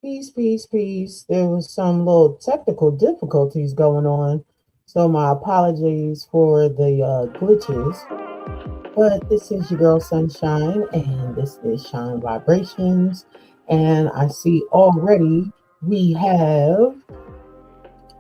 Peace, peace, peace. There was some little technical difficulties going on, so my apologies for the glitches. But this is your girl Sunshine, and this is Shine Vibrations. And I see already we have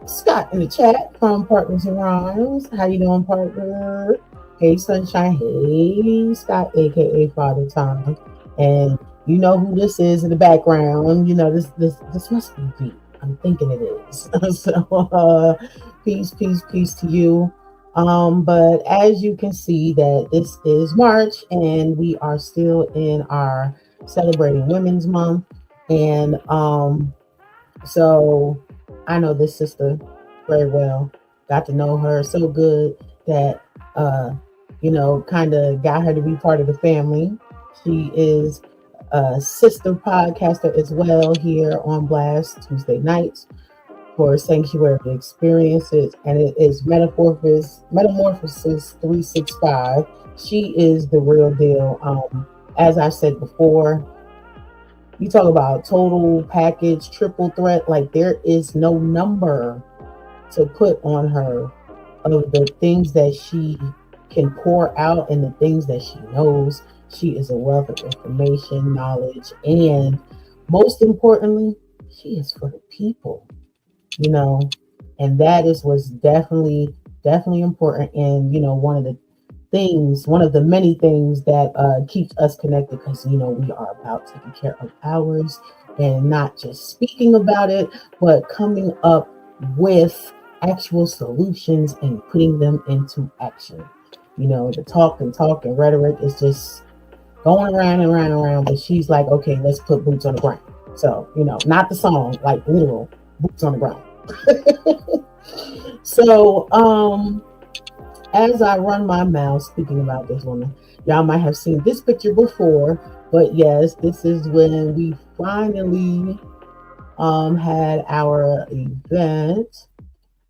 Scott in the chat from Partners in Rhymes. How you doing, partner? Hey, Sunshine. Hey, Scott, aka Father Time. And you know who this is in the background. You know this must be deep. I'm thinking it is. So peace, peace, peace to you. But as you can see that this is March and we are still in our celebrating Women's Month. And so I know this sister very well. Got to know her so good that kind of got her to be part of the family. She is a sister podcaster as well here on Blast Tuesday nights for Sanctuary Experiences, and it is Metamorphosis 365. She is the real deal. As I said before, you talk about total package, triple threat, like there is no number to put on her of the things that she can pour out and the things that she knows. She is a wealth of information, knowledge, and most importantly, she is for the people, and that is what's definitely important. And, one of the many things that keeps us connected, because, we are about taking care of ours and not just speaking about it, but coming up with actual solutions and putting them into action. The talk and rhetoric is just going around and around and around, but she's like, okay, let's put boots on the ground. So, not the song, like literal boots on the ground. So, as I run my mouth speaking about this woman, y'all might have seen this picture before, but yes, this is when we finally had our event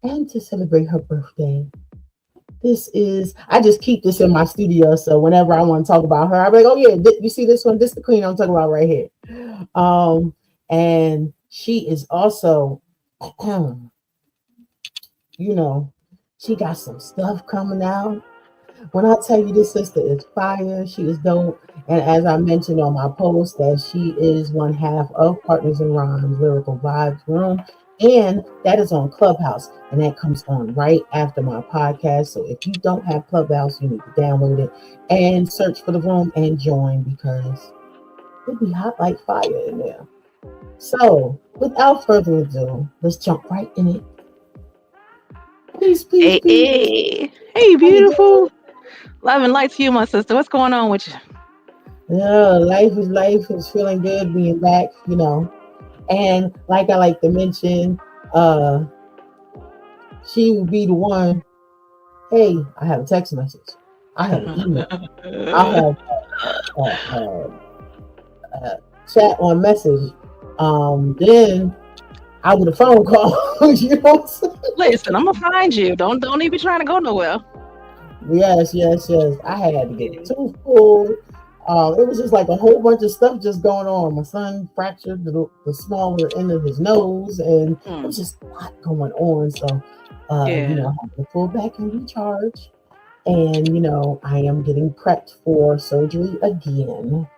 and to celebrate her birthday. I just keep this in my studio, so whenever I want to talk about her, I'm like, oh yeah, you see this one? This is the queen I'm talking about right here. And she is also, she got some stuff coming out. When I tell you this sister is fire, she is dope. And as I mentioned on my post, that she is one half of Partners in Rhymes Lyrical Vibes Room. And that is on Clubhouse, and that comes on right after my podcast. So if you don't have Clubhouse, you need to download it and search for the room and join, because it'll be hot like fire in there. So without further ado, let's jump right in it. Peace, peace, peace. Hey, beautiful. Love and light to you, my sister. What's going on with you? Yeah, life is feeling good being back, And like I like to mention, she will be the one. Hey, I have a text message. I have an email. I have a chat on message. Then I would a phone call. Listen, I'm gonna find you. Don't even be trying to go nowhere. Yes. I had to get too full. It was just like a whole bunch of stuff just going on. My son fractured the smaller end of his nose, and it was just a lot going on. So, I had to pull back and recharge. And, I am getting prepped for surgery again.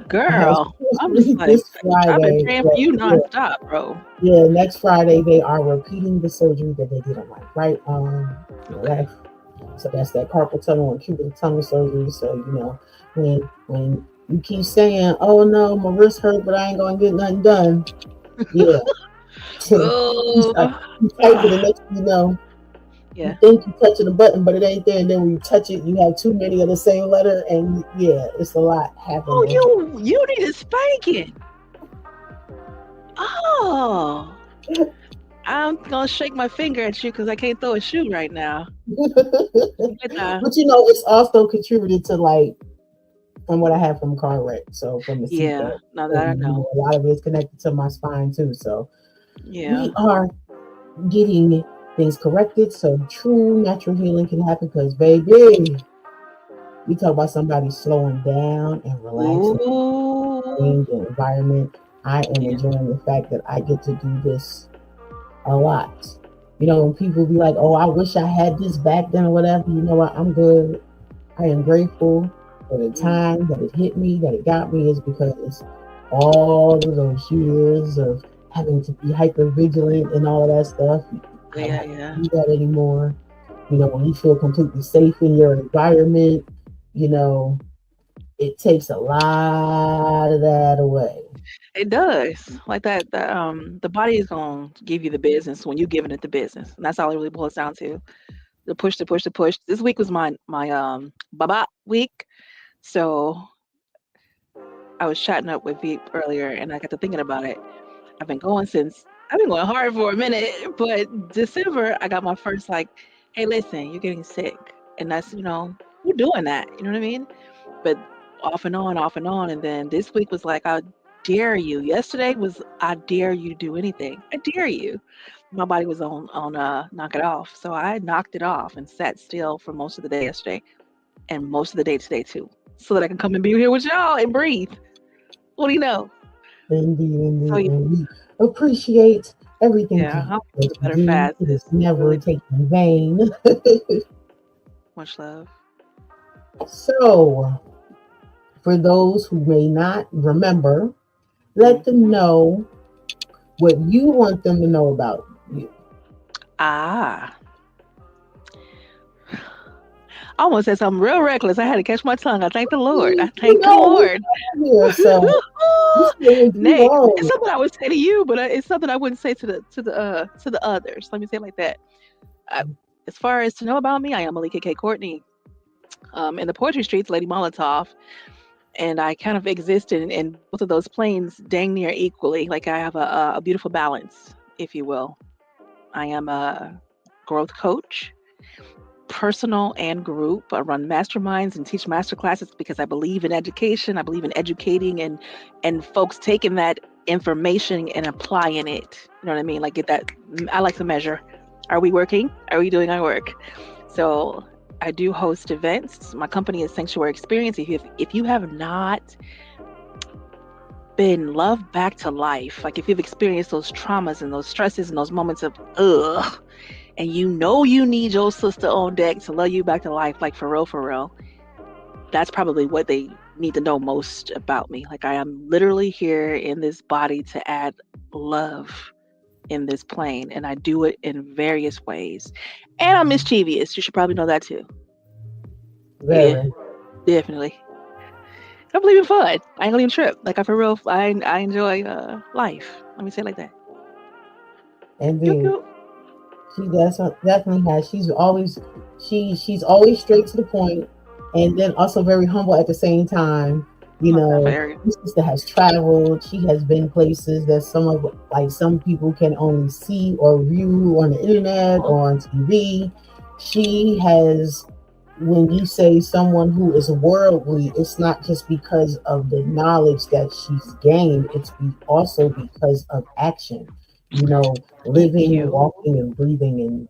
Girl, I'm just like, this Friday, I've been praying for you nonstop, bro. Yeah, next Friday, they are repeating the surgery that they did on my right arm, left. So that's that carpal tunnel and cubital tunnel surgery. So, when you keep saying, oh no, my wrist hurt, but I ain't gonna get nothing done. Yeah. You type it, and next thing you know, you think you're touching a button, but it ain't there. And then when you touch it, you have too many of the same letter, and it's a lot happening. Oh, you need a spanking. Oh. I'm gonna shake my finger at you because I can't throw a shoe right now. But it's also contributed to from what I have from car wreck. So from the seatbelt. No, that I know. A lot of it's connected to my spine too. So we are getting things corrected so true natural healing can happen. Because baby, you talk about somebody slowing down and relaxing, the environment. I am Yeah. enjoying the fact that I get to do this a lot. When people be like, "Oh, I wish I had this back then," or whatever. You know what? I'm good. I am grateful for the Mm. time that it hit me, that it got me, is because all of those years of having to be hyper vigilant and all of that stuff, I don't Yeah, have to yeah. do that anymore. When you feel completely safe in your environment, you know, it takes a lot of that away. It does. Like that, the body is gonna give you the business when you're giving it the business. And that's all it really boils down to. The push, the push, the push. This week was my baba week. So I was chatting up with Veep earlier and I got to thinking about it. I've been going hard for a minute, but December I got my first like, hey, listen, you're getting sick. And that's, we're doing that. You know what I mean? But off and on. And then this week was like, I dare you. Yesterday was, I dare you to do anything. I dare you. My body was on knock it off. So I knocked it off and sat still for most of the day yesterday and most of the day today too. So that I can come and be here with y'all and breathe. What do you know? Indeed, So indeed. And we appreciate everything yeah, I'll that do a you better do. fast. It is It's never really taken in vain. much love. So, for those who may not remember, let Hmm. them know what you want them to know about you. Ah, I almost said something real reckless. I had to catch my tongue. I thank the Lord. I You thank the know, Lord. we're here, so you say what you Nay, it's want. something I would say to you, but it's something I wouldn't say to the others. Let me say it like that. I, as far as to know about me, I am Malika K. Courtney. In the poetry streets, Lady Molotov, and I kind of exist in both of those planes dang near equally. Like I have a beautiful balance, if you will. I am a growth coach, personal and group. I run masterminds and teach master classes because I believe in education. I believe in educating and folks taking that information and applying it. You know what I mean? Like get that. I like to measure. Are we working? Are we doing our work? So I do host events. My company is Sanctuary Experience. If you have not been loved back to life, like if you've experienced those traumas and those stresses and those moments of ugh, and you need your sister on deck to love you back to life, like for real, that's probably what they need to know most about me. Like I am literally here in this body to add love in this plane, and I do it in various ways. And I'm mischievous. You should probably know that too. Yeah, Very. definitely. I believe in fun. I ain't gonna even trip. Like I for real, I enjoy life. Let me say it like that. Yo Indeed. yo. She definitely has. She's always straight to the point, and then also very humble at the same time. Very. My sister has traveled. She has been places that some people can only see or view on the internet or on TV. She has. When you say someone who is worldly, it's not just because of the knowledge that she's gained. It's also because of action. Thank Living, you. walking, and breathing, and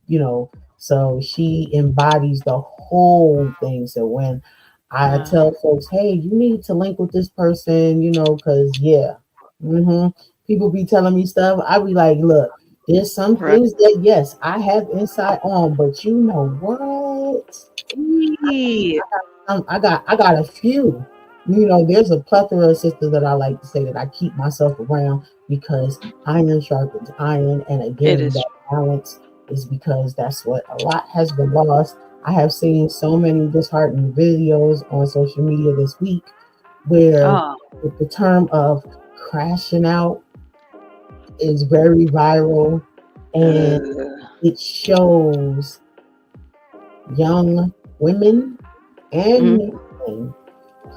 so she embodies the whole thing. So when I Uh, tell folks, hey, you need to link with this person, because yeah, hmm people be telling me stuff. I be like, look, there's some right. things that yes, I have insight on, but you know what? Yeah. I got a few. There's a plethora of sisters that I like to say that I keep myself around because iron sharpens iron, and It again, is. that balance is because that's what a lot has been lost. I have seen so many disheartening videos on social media this week where Oh, the term of crashing out is very viral, and uh, it shows young women mhm. and men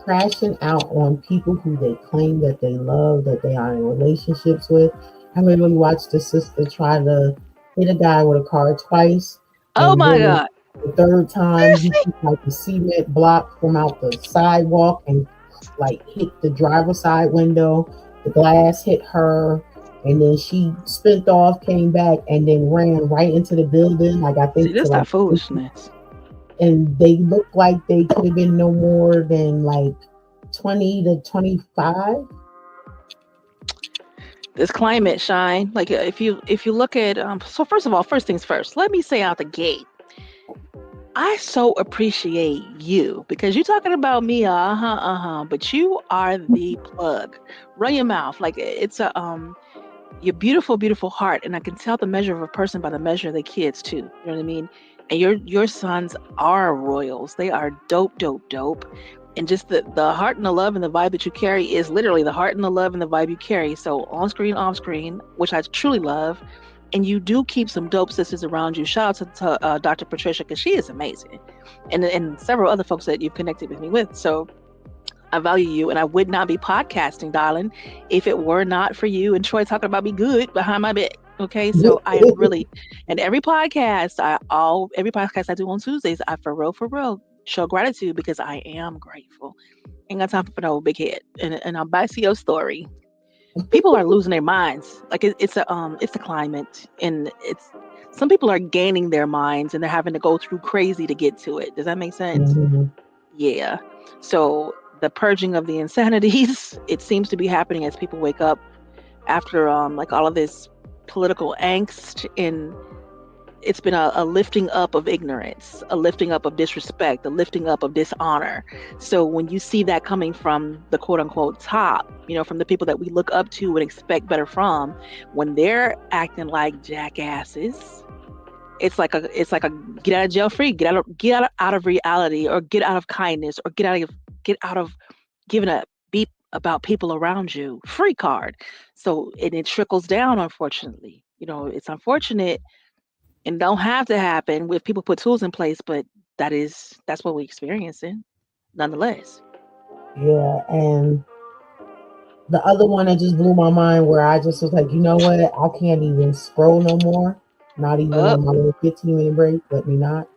crashing out on people who they claim that they love, that they are in relationships with. I literally watched a sister try to hit a guy with a car twice, Oh and my then God. the third time he Seriously? took like the cement block from out the sidewalk and like hit the driver's side window. The glass hit her, and then she spent off, came back, and then ran right into the building. Like I See, think to this like, that foolishness. and they looked like they could have been no more than like 20 to 25. this climate shine. Like if you look at so first of all, first things first, let me say out the gate, I so appreciate you because you're talking about me, but you are the plug. Run your mouth. Like it's a your beautiful, beautiful heart, and I can tell the measure of a person by the measure of their kids too. You know what I mean? And your sons are royals. They are dope, dope, dope. And just the heart and the love and the vibe that you carry is literally the heart and the love and the vibe you carry. So on screen, off screen, which I truly love. And you do keep some dope sisters around you. Shout out to Dr. Patricia because she is amazing, and several other folks that you've connected with me with. So I value you, and I would not be podcasting, darling, if it were not for you and Troy talking about me good behind my back. Okay, so I am really, and every podcast I do on Tuesdays, I for real show gratitude because I am grateful. Ain't got time for no big head, and I'm back to your story. People are losing their minds. Like it's the climate, and it's some people are gaining their minds, and they're having to go through crazy to get to it. Does that make sense? Mhm. Yeah. So the purging of the insanities, it seems to be happening as people wake up after like all of this political angst, and it's been a lifting up of ignorance, a lifting up of disrespect, a lifting up of dishonor. So when you see that coming from the quote unquote top, from the people that we look up to and expect better from, when they're acting like jackasses, it's like a get out of jail free, get out of reality, or get out of kindness, or get out of giving a beep about people around you free card. So and it trickles down, unfortunately. It's unfortunate and don't have to happen if people put tools in place, but that's what we're experiencing nonetheless. Yeah, and the other one that just blew my mind, where I just was like, you know what? I can't even scroll no more. Not even Up. on my little 15-minute break. Let me not.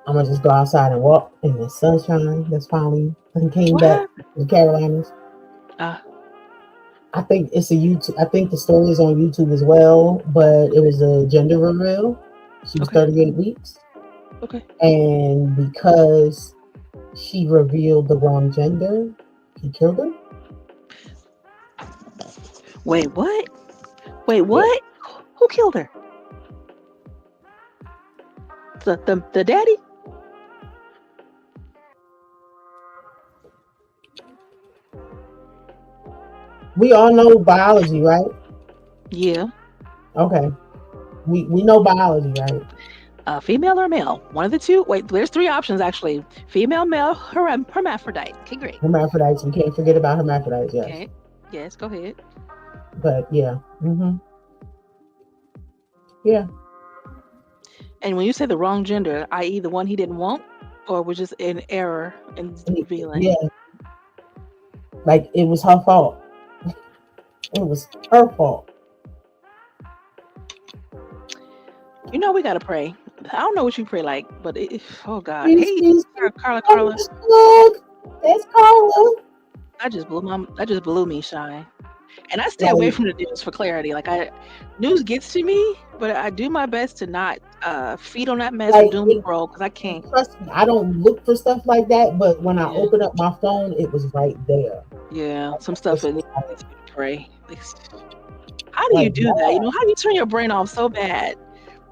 I'm gonna just go outside and walk in the sunshine that's finally came What back to happened? the Carolinas. Uh, I think it's a YouTube. I think the story is on YouTube as well, but it was a gender reveal. She was okay. 38 weeks, Okay. and because she revealed the wrong gender, he killed her. Wait, what? Wait, Yeah, what? Who killed her? The daddy? we all know biology, right? Yeah. Okay, we know biology, right? Female or male? One of the two. Wait, there's three options actually. Female, male, hermaphrodite. Okay, great. Hermaphrodites. We can't forget about hermaphrodites. Yes, Okay. Yes, go ahead. but yeah, yeah, And when you say the wrong gender, i.e., the one he didn't want, or was just in error in revealing? yeah. Like it was her fault. It was her fault. We gotta pray. I don't know what you pray like, but oh God, Peace, hey, peace, peace. Carla, Look, that's Carla. that just blew me, Shy. And I stay away Like, from the news for clarity. Like news gets to me, but I do my best to not feed on that mess or like doom it, scroll because I can't. trust me, I don't look for stuff like that. But when I Yeah, open up my phone, it was right there. yeah, some stuff It's that just needs to be pray. How do you like do that? wow. How do you turn your brain off so bad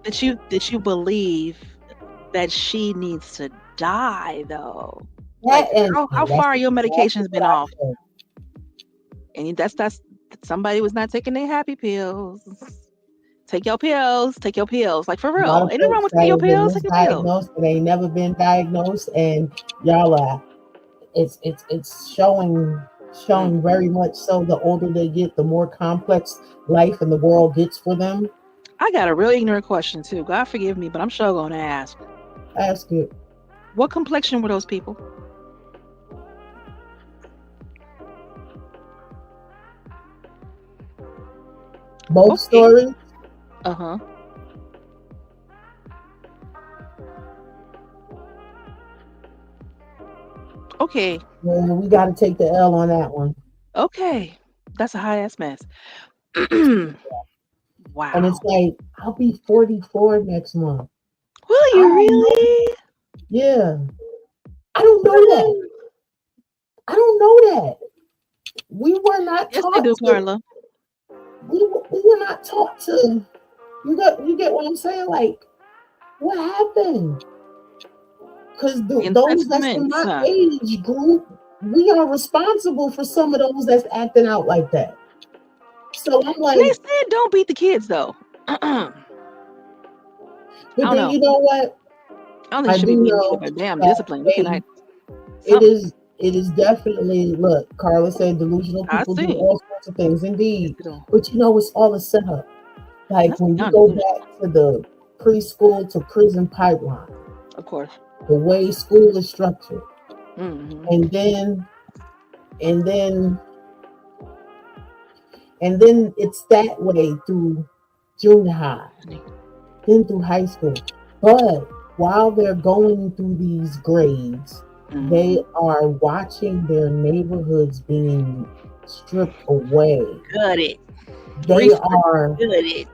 that you believe that she needs to die though? That Like how and that's far are your exactly medications what been I off? said. And that's somebody was not taking their happy pills. Take your pills. Take your pills. Like for A lot real. of Ain't nothing wrong folks with that taking your have been pills. Take your pills. misdiagnosed that ain't never been diagnosed, and y'all are. It's showing Mm. very much so. The older they get, the more complex life and the world gets for them. I got a real ignorant question too. God forgive me, but I'm sure gonna ask. Ask it. What complexion were those people? Both Okay. stories. Uh huh. Okay. Yeah, we got to take the L on that one. Okay. That's a hot ass mess. And it's Wow. like I'll be 44 next month. Will I you don't know. really? Yeah, I don't know that. What? I don't know that. We were not Yes, they taught do, to. Carla. we were not taught to. You get what I'm saying? Like, what happened? Because those that's in Investments. my age group, we are responsible for some of those that's acting out like that. So I'm And they like, said don't beat the kids though. I but don't then know. you know what? I don't think I you should do be beating either, know but damn that discipline. We can they act it something. is definitely, look, Carla said delusional I people do see. all sorts of things, Yes, indeed. they do. But you know, it's all a setup. Like That's when you beyond go delusion, back to the preschool to prison pipeline, of course. the way school is structured, Hmm. and then and then and then it's that way through junior high, then through high school. But while they're going through these grades, they Hmm. are watching their neighborhoods being stripped away. Got it. They Research. are Got it.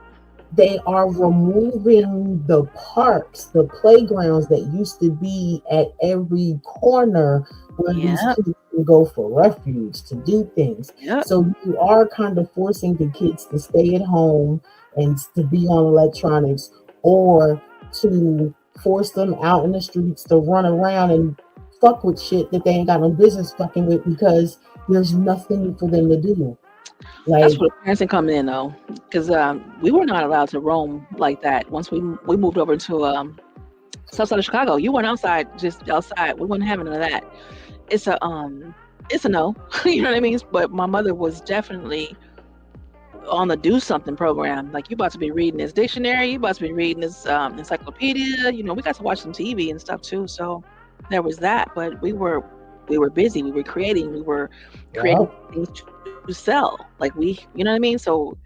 they are removing the parks, the playgrounds that used to be at every corner where these Yep. kids can go for refuge to do things. Yep. So you are kind of forcing the kids to stay at home and to be on electronics, or to force them out in the streets to run around and fuck with shit that they ain't got no business fucking with, because there's nothing for them to do. That's Like, where the parenting come in though, because we were not allowed to roam like that. Once we moved over to south side of Chicago, you weren't outside, just outside. We weren't having none of that. It's a it's a no. You know what I mean? But my mother was definitely on the do something program. Like, you about to be reading this dictionary, you about to be reading this encyclopedia. You know, we got to watch some TV and stuff too. So there was that. But we were busy. We were creating. We were creating well, things to sell. Like, you know what I mean? So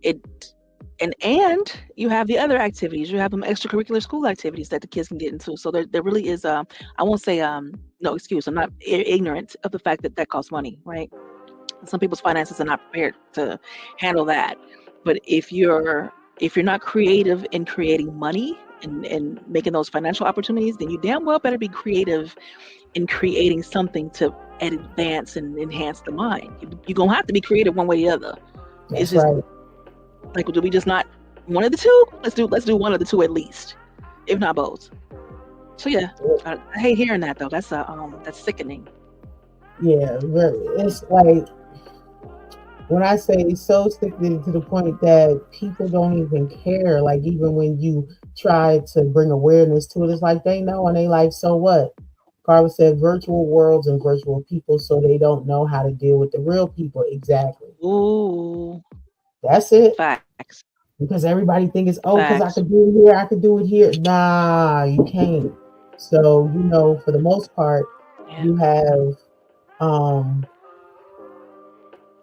it and you have the other activities. You have them extracurricular school activities that the kids can get into. So there really is I won't say no excuse. I'm not ignorant of the fact that that costs money, right? Some people's finances are not prepared to handle that. But if you're not creative in creating money and making those financial opportunities, then you damn well better be creative in creating something to advance and enhance the mind. You're gonna have to be creative one way or the other. It's that's just right. like, do we just not one of the two? Let's do one of the two at least, if not both. So yeah, I hate hearing that though. That's sickening. Yeah, it's like, when I say so sickening to the point that people don't even care. Like, even when you try to bring awareness to it, it's like they know, and they like, so what? Carla said virtual worlds and virtual people, so they don't know how to deal with the real people. Exactly. Ooh, That's it. facts, Because everybody think it's, oh, because I facts. could do it here, I could do it here. Nah, you can't. So, for the most part, Yeah, you have, um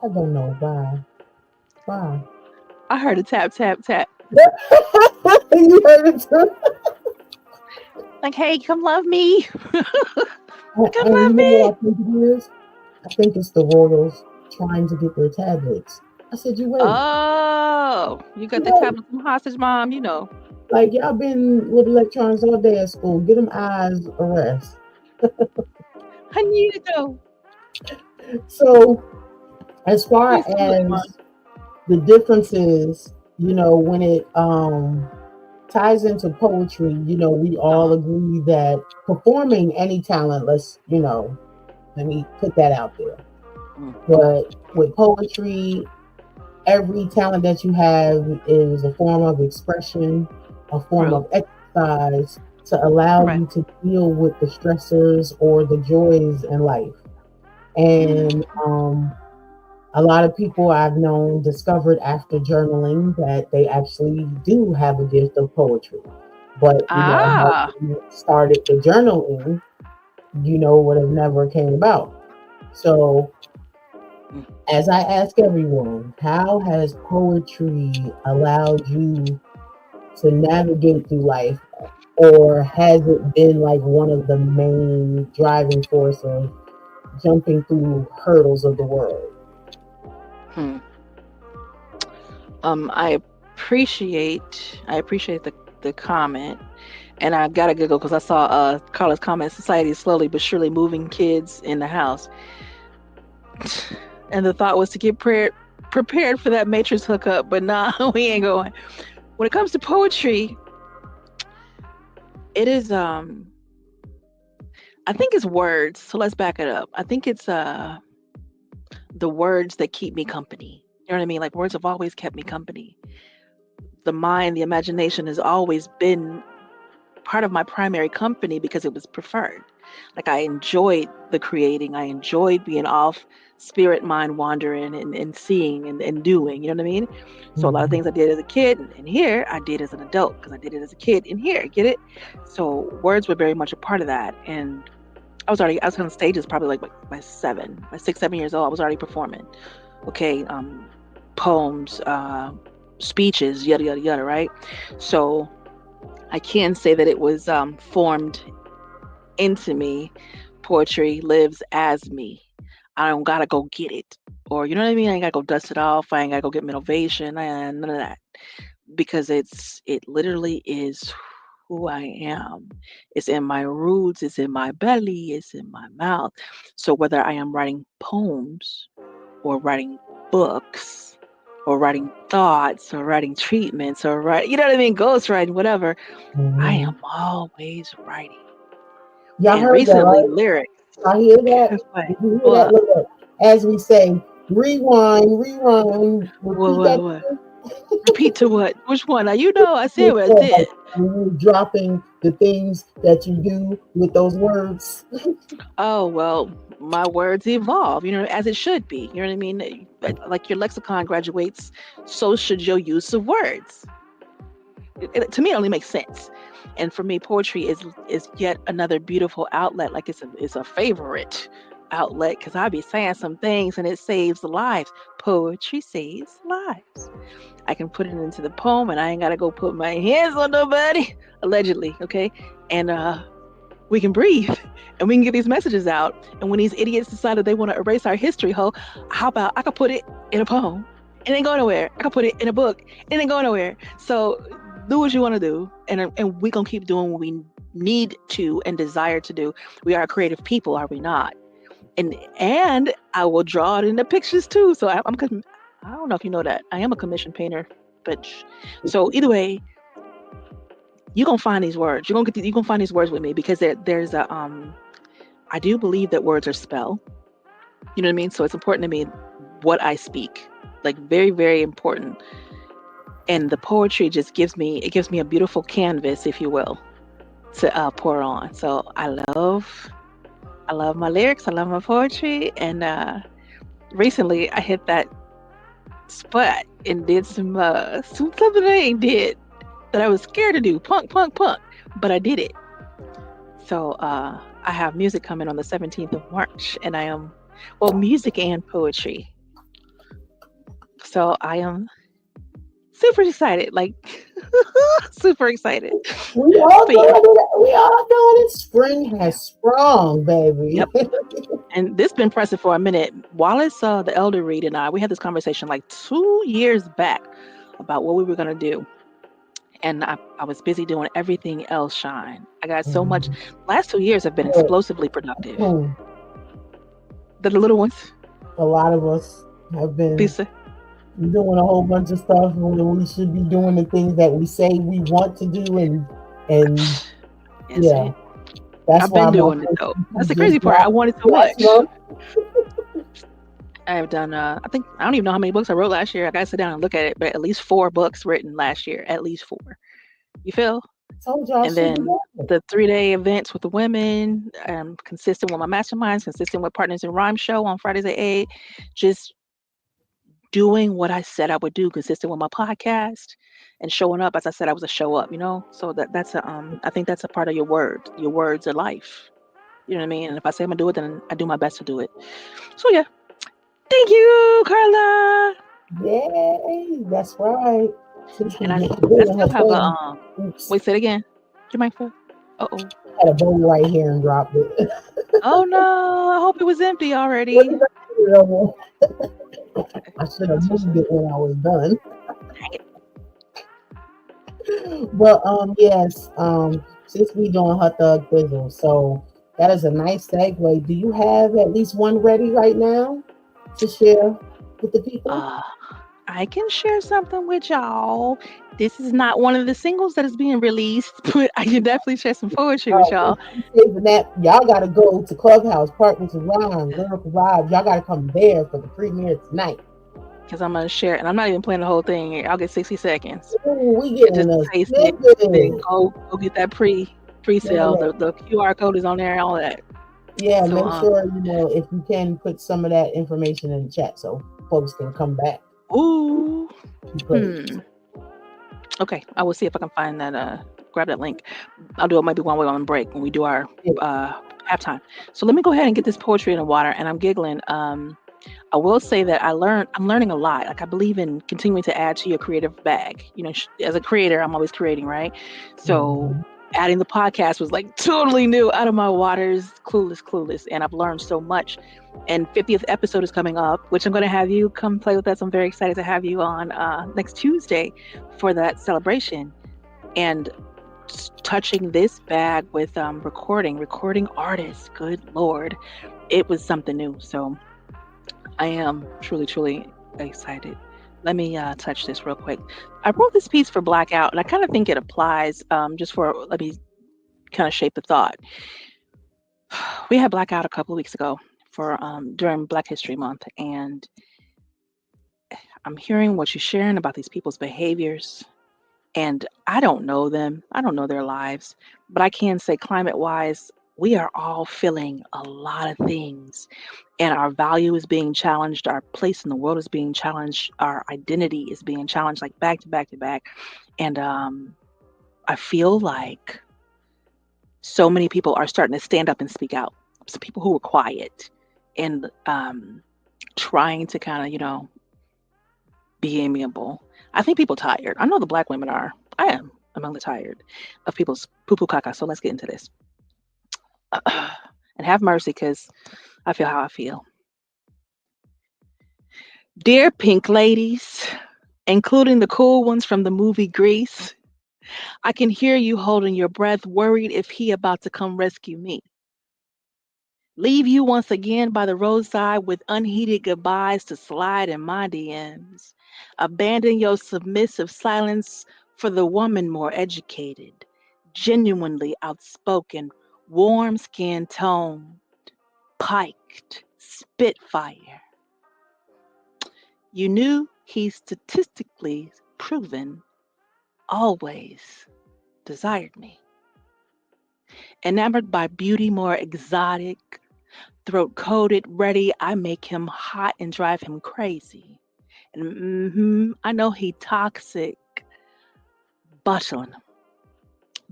I don't know why. Why? I heard a tap, tap, tap. You heard it too. Like, hey, come love me, come And love you know me. what I think it is? I think it's the royals trying to get their tablets. I said, you wait. Oh, you got You the wait. tablet from hostage, mom. You know, Like, y'all been with electronics all day at school. Get them eyes a rest. I need to go. So, as far Please come look, mom. as the differences, when it ties into poetry, we all Uh-huh. agree that performing any talent, let me put that out there. Mm, But with poetry, every talent that you have is a form of expression, a form true. of exercise to allow Right. you to deal with the stressors or the joys in life. Mm, And a lot of people I've known discovered after journaling that they actually do have a gift of poetry. But had ah. they started the journaling, would have never came about. So, Mm. as I ask everyone, how has poetry allowed you to navigate through life? Or has it been like one of the main driving force of jumping through hurdles of the world? Hmm. I appreciate the comment, and I gotta giggle because I saw Carla's comment. Society is slowly but surely moving kids in the house, and the thought was to get prepared. prepared for that Matrix hookup, but nah, we ain't going. When it comes to poetry, it is I think it's words. So let's back it up. I think it's the words that keep me company. You know what I mean? Like words have always kept me company. The mind, the imagination has always been part of my primary company because it was preferred. Like I enjoyed the creating, I enjoyed being off spirit mind wandering and seeing and doing, you know what I mean? So a lot of Mhm. things I did as a kid and here I did as an adult because I did it as a kid in here, get it? So words were very much a part of that. And I was on stages probably like by 6, 7 years old. I was already performing. Okay, poems, speeches, yada yada yada, right? So I can say that it was formed into me. Poetry lives as me. I don't gotta go get it, or you know what I mean. I ain't gotta go dust it off. I ain't gotta go get motivation. None of that because it literally is who I am. It's in my roots. It's in my belly. It's in my mouth. So whether I am writing poems or writing books or writing thoughts or writing treatments or write, you know what I mean, ghost writing, whatever, I Mhm. am always writing. Y'all And heard that, recently, right? lyrics. I hear that. What? Did you hear that? What? Look, look. As we say, rewind, rewind, What? repeat What? that. What? Repeat to what? Which one? Now you know I said what I Yeah, like said. when you're dropping the things that you do with those words. Oh well, my words evolve. You know, as it should be. You know what I mean? Like your lexicon graduates, so should your use of words. To me, it only makes sense. And for me, poetry is yet another beautiful outlet. Like it's a favorite outlet because I be saying some things and it saves lives. Poetry saves lives. I can put it into the poem and I ain't gotta go put my hands on nobody, allegedly, okay? And we can breathe and we can get these messages out. And when these idiots decide that they want to erase our history, how about I could put it in a poem? It ain't go nowhere. I could put it in a book. It ain't go nowhere. So do what you want to do, and we gonna keep doing what we need to and desire to do. We are creative people, are we not? And I will draw it in the pictures too. So I don't know if you know that I am a commission painter, but so either way, you're gonna find these words. You're gonna find these words with me because there's a I do believe that words are spell. You know what I mean? So it's important to me what I speak. Like very, very important. And the poetry just gives me a beautiful canvas, if you will, to pour on. So I love my lyrics. I love my poetry. And recently I hit that spot and did something I ain't did that I was scared to do. Punk, punk, punk. But I did it. So I have music coming on the 17th of March, and I am, well, music and poetry. So I am super excited, like super excited. We all But yeah, doing it. We all doing it. Spring has sprung, baby. yep. And this been pressing for a minute. Wallace, the elder Reed, and I, we had this conversation like 2 years back about what we were gonna do. And I was busy doing everything else, Shine. I got so much. Mhm. Last 2 years have been Look, explosively productive. hmm, The little ones, a lot of us have been Lisa. doing a whole bunch of stuff when we should be doing the things that we say we want to do, and That's yeah, it. that's I've why been my doing it first though. That's EP the crazy just part. I dropped wanted so last much. month. I have done. I think I don't even know how many books I wrote last year. I gotta sit down and look at it, but at least 4 books written last year. At least 4. You feel? Told you I And should have then done it. the 3-day events with the women, consistent with my masterminds, consistent with Partners in Rhyme show on Fridays at 8. Just doing what I said I would do, consistent with my podcast, and showing up as I said I was a show up. You know, so that's a I think that's a part of your word. Your words are life. You know what I mean? And if I say I'm gonna do it, then I do my best to do it. So yeah, thank you, Carla. Yay, that's right. Since we And I doing her still have a thing, oops, wait, say it again. Your mic fell. Uh-oh. had a bowl right here and dropped it. Oh no, I hope it was empty What already. did I do? Okay, I should have that's what's moved up. it when I was done. Dang it. But yes, since we doing hot dog quizzle, so that is a nice segue. Do you have at least one ready right now to share? with the people? Uh, I can share something with y'all. This is not one of the singles that is being released, but I can definitely share some poetry with Well, y'all she's saving that. Y'all got to go to Clubhouse, Partners in Rhyme, Lyrical Vibes. Y'all got to come there for the premiere tonight. because I'm gonna share, and I'm not even playing the whole thing. I'll get 60 seconds Ooh, we and just getting a taste it. Then snippet. go get that pre-sale. Yeah, The QR code is on there and all that. yeah. So Make sure if you can put some of that information in the chat so folks can come back ooh, to play. okay. I will see if I can find that. Grab that link. I'll do it maybe one way on break when we do our Yeah. halftime. So let me go ahead and get this poetry in the water. And I'm giggling. I will say that I'm learning a lot. Like I believe in continuing to add to your creative bag. As a creator, I'm always creating, right? So Mhm. adding the podcast was like totally new, out of my waters, clueless, and I've learned so much. And 50th episode is coming up, which I'm going to have you come play with us. I'm very excited to have you on next Tuesday for that celebration. And touching this bag with recording artists. Good Lord, it was something new. So I am truly excited. Let me touch this real quick. I wrote this piece for Blackout, and I kind of think it applies. Just for let me kind of shape the thought. We had Blackout a couple of weeks ago for during Black History Month, and I'm hearing what you're sharing about these people's behaviors. And I don't know them. I don't know their lives, but I can say climate wise, we are all feeling a lot of things, and our value is being challenged. Our place in the world is being challenged. Our identity is being challenged, like back to back to back. And I feel like so many people are starting to stand up and speak out. Some people who were quiet and trying to kind of, be amiable. I think people tired. I know the black women are. I am among the tired of people's poo poo caca. So let's get into this. And have mercy because I feel how I feel. Dear pink ladies, including the cool ones from the movie Grease, I can hear you holding your breath, worried if he about to come rescue me. Leave you once again by the roadside with unheeded goodbyes to slide in my DMs. Abandon your submissive silence for the woman more educated, genuinely outspoken, warm skin tone, piked, spitfire. You knew he statistically proven always desired me. Enamored by beauty more exotic, throat coated, ready, I make him hot and drive him crazy. And I know he toxic, bustling,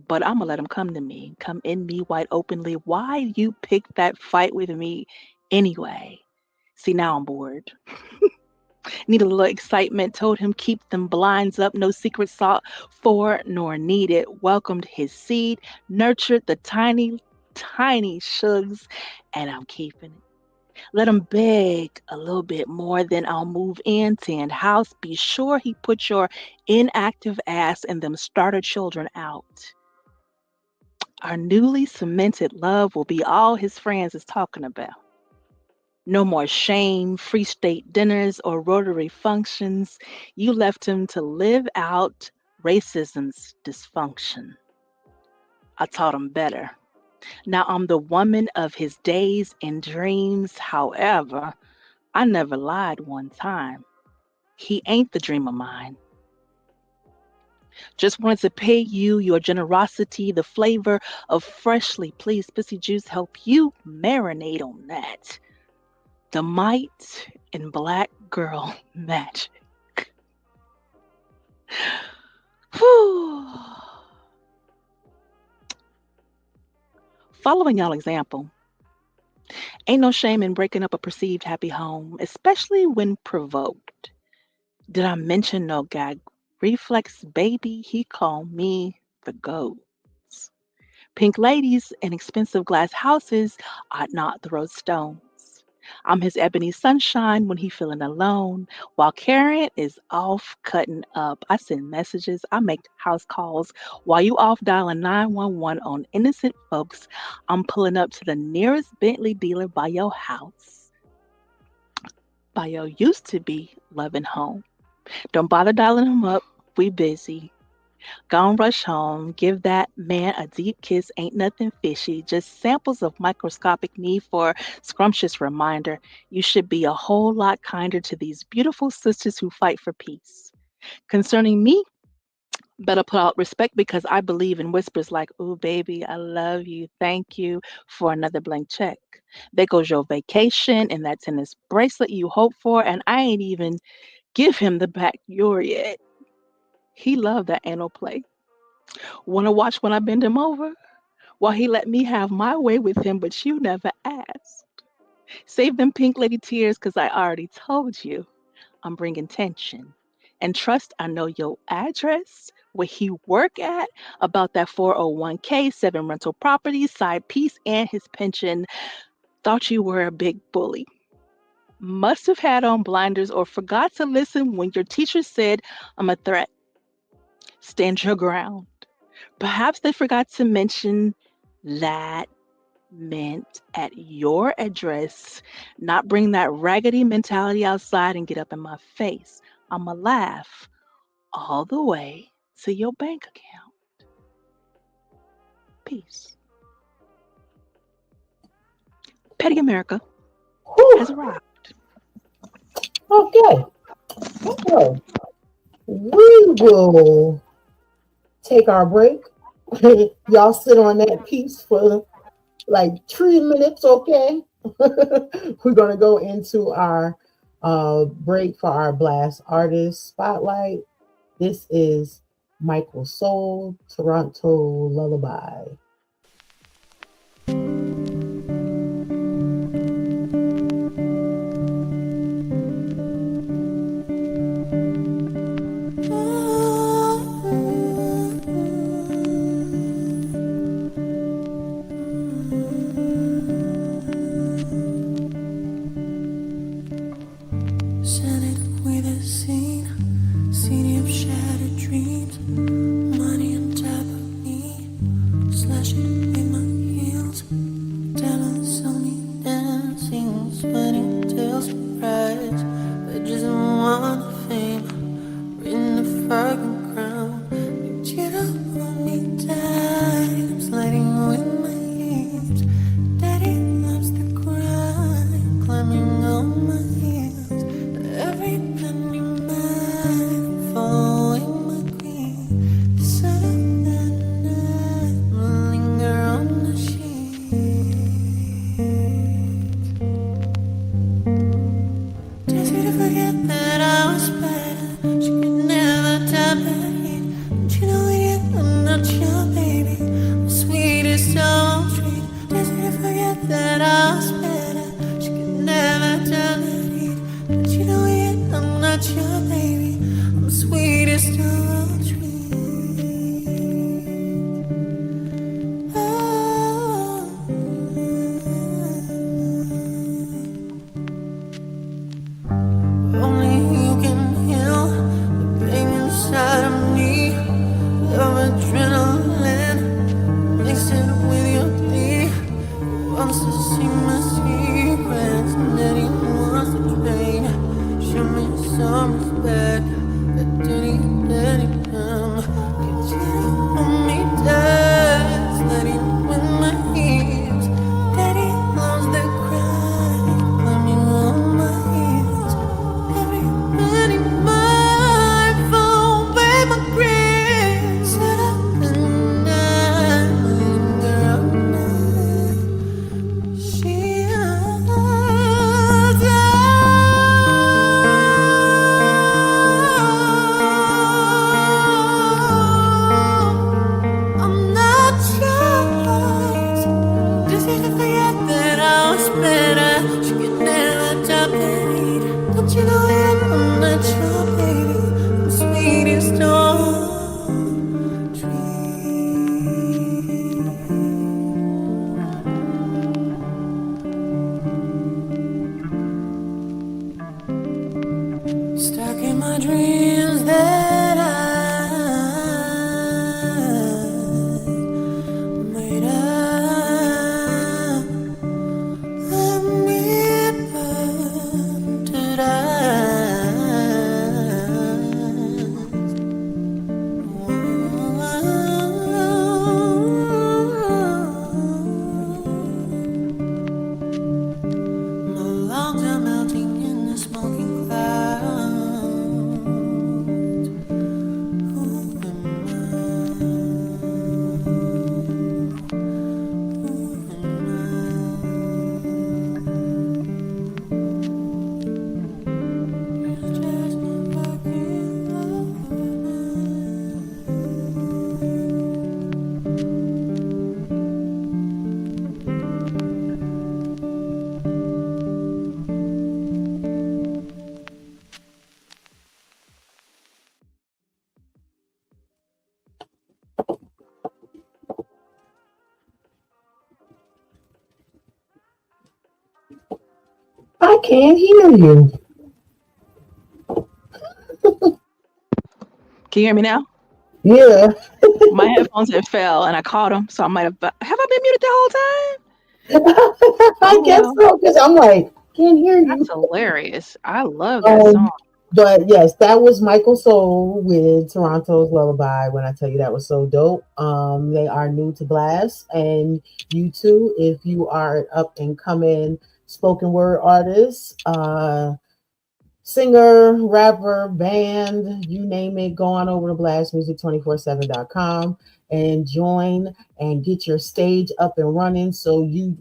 but I'm gonna let him come to me, come in me wide openly. Why you pick that fight with me anyway? See, now I'm bored. Need a little excitement. Told him keep them blinds up. No secret sought for nor needed. Welcomed his seed. Nurtured the tiny shugs, and I'm keeping it. Let him beg a little bit more, then I'll move in, tend house. Be sure he put your inactive ass and them starter children out. Our newly cemented love will be all his friends is talking about. No more shame, free state dinners, or rotary functions. You left him to live out racism's dysfunction. I taught him better. Now I'm the woman of his days and dreams. However, I never lied one time. He ain't the dream of mine. Just wanted to pay you your generosity, the flavor of freshly pleased pussy juice, help you marinate on that. The might in black girl magic. Whew. Following y'all example, ain't no shame in breaking up a perceived happy home, especially when provoked. Did I mention no gag reflex, baby? He called me the goat. Pink ladies in expensive glass houses ought not throw stones. I'm his ebony sunshine when he feeling alone, while Karen is off cutting up. I send messages, I make house calls, while you off dialing 911 on innocent folks. I'm pulling up to the nearest Bentley dealer by your house. Bio used to be loving home. Don't bother dialing him up. We busy. Gone rush home. Give that man a deep kiss. Ain't nothing fishy. Just samples of microscopic need for scrumptious reminder. You should be a whole lot kinder to these beautiful sisters who fight for peace. Concerning me, better put out respect because I believe in whispers like, "Ooh, baby, I love you. Thank you for another blank check." There goes your vacation and that tennis bracelet you hoped for, and I ain't even give him the back door yet. He loved that anal play. Want to watch when I bend him over? While he let me have my way with him, but you never asked. Save them pink lady tears because I already told you I'm bringing tension. And trust, I know your address, where he work at, about that 401k, 7 rental properties, side piece, and his pension. Thought you were a big bully. Must have had on blinders or forgot to listen when your teacher said I'm a threat. Stand your ground. Perhaps they forgot to mention that meant at your address, not bring that raggedy mentality outside and get up in my face. I'ma laugh all the way to your bank account. Peace. Petty America has Whew. arrived. Okay. So we will take our break. Y'all sit on that piece for like 3 minutes, okay? We're gonna go into our break for our Blast Artist Spotlight. This is Michael Soul, Toronto Lullaby. Sending away the scene of shattered dreams, money on top of me, slashing with my heels, diamonds on me dancing, sweating tails rise, but just want the fame, written a fucking crown, you don't want me tight, I'm sliding with my hips, daddy loves the grind, climbing on my heels. Every penny mine, following my queen. The sun of the night will linger on the sheets. Easy to forget that I was better. She could never tap that heat. Don't you know it? I'm not your baby. I'm sweetest of treat. Easy to forget that I was better. She could never tap that heat. Don't you know it? I'm not your baby. I'm sweetest of treat. Only you can heal the pain inside of me. Love adrenaline, mix it with your tea. Wants to see my secrets, and then he wants to trade. Show me some respect, but did he come? Continue on me dance, let him win my hips. Daddy loves the cry, climbing on my heels. Every penny mine, fall away my grin. Set up the night, linger all night. She I'm not yours. Just need to forget that I was better. She could never top that heat. Don't you know it? I'm not your baby. I'm sweetest of dreams. Stuck in my dreams that I made up. Let me burn. Did I can't hear you. Can you hear me now? Yeah. My headphones had fell and I caught them, so I might have. Have I been muted the whole time? I Oh guess well, so, because I'm like, can't hear that's you. hilarious. I love that Um, song. but yes, that was Michael Soul with Toronto's Lullaby. When I tell you that was so dope. They are new to Blast, and you too, if you are an up and coming spoken word artist, singer, rapper, band, you name it, go on over to blastmusic247.com and join and get your stage up and running so you